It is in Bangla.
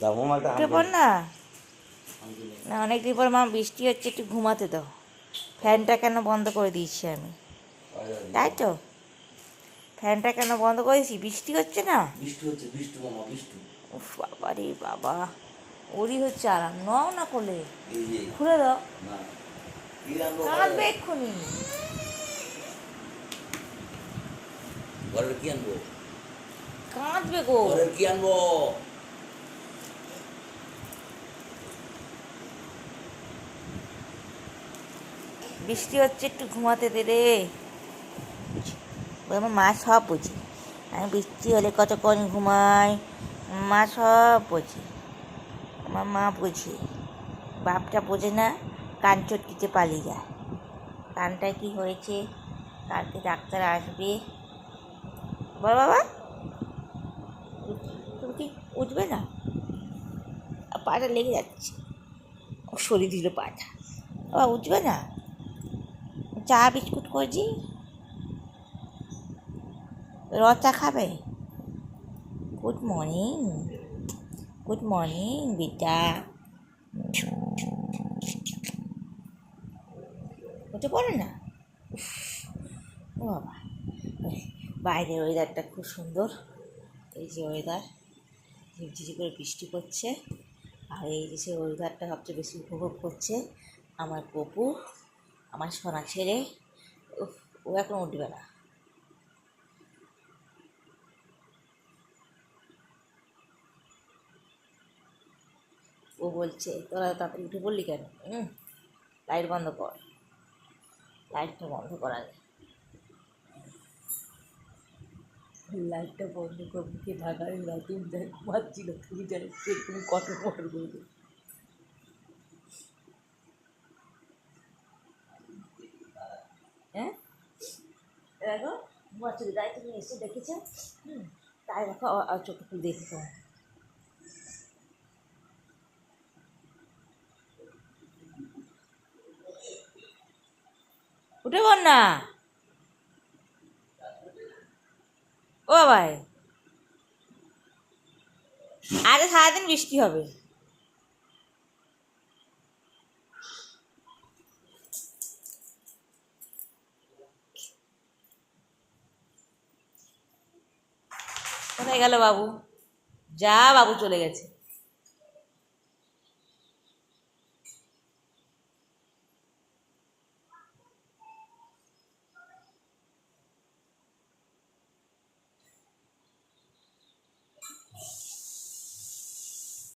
উঠে পড় না। না অনেকদিন পর মা বৃষ্টি হচ্ছে, একটু ঘুমাতে দাও। ফ্যানটা কেন বন্ধ করে দিয়েছি আমি, তাই তো? ফ্যানটা কেন বন্ধ করে দিয়েছি? বৃষ্টি হচ্ছে না? উফ বাবা রে বাবা, ওরই হচ্ছে আরাম। নাও না কোলে, খুলে দাও, কাঁদবে এক্ষুনি। কি আনবো? কাঁদবে গো। কি আনবো? বৃষ্টি হচ্ছে, একটু ঘুমাতে দে রে। আমার মা সব বুঝি, আমি বৃষ্টি হলে কতক্ষণ ঘুমাই, মা সব বোঝে। আমার মা বোঝে, বাপটা বোঝে না, কান চটকিতে পালিয়ে যায়। কানটায় কি হয়েছে, কালকে ডাক্তার আসবে। বল বাবা, তুমি কি উঠবে না? পাটা লেগে যাচ্ছে, সরিয়ে দিল পাটা। বাবা উঠবে না? চা বিস্কুট করছি, চা খাবে? গুড মর্নিং, গুড মর্নিং বেটা। উঠে পড়ে না? ও বাবা, বাইরের ওয়েদারটা খুব সুন্দর। এই যে ওয়েদার, ঝিঝি করে বৃষ্টি পড়ছে, আর এই যে সে ওয়েদারটা সবচেয়ে বেশি উপভোগ করছে আমার পপু, আমার সোনা ছেলে। ও এখন উঠবে না। ও বলছে তোরা তাড়াতাড়ি উঠে পড়লি কেন? লাইট বন্ধ কর, লাইটটা বন্ধ করা যায়। লাইটটা বন্ধ কর, মুখে ঢাকায় রাতুন দেয়, ঘুমাচ্ছিল, তুমি জানি তুমি কটর মটর করবে। হ্যাঁ দেখো, ঘুমাচ্ছিল, তাই তুমি এসে দেখেছো। তাই দেখো আর চোখ খুলে দেখো। উঠে পড় না ও ভাই, আরে সারাদিন বৃষ্টি হবে। কোথায় গেল বাবু? যা, বাবু চলে গেছে।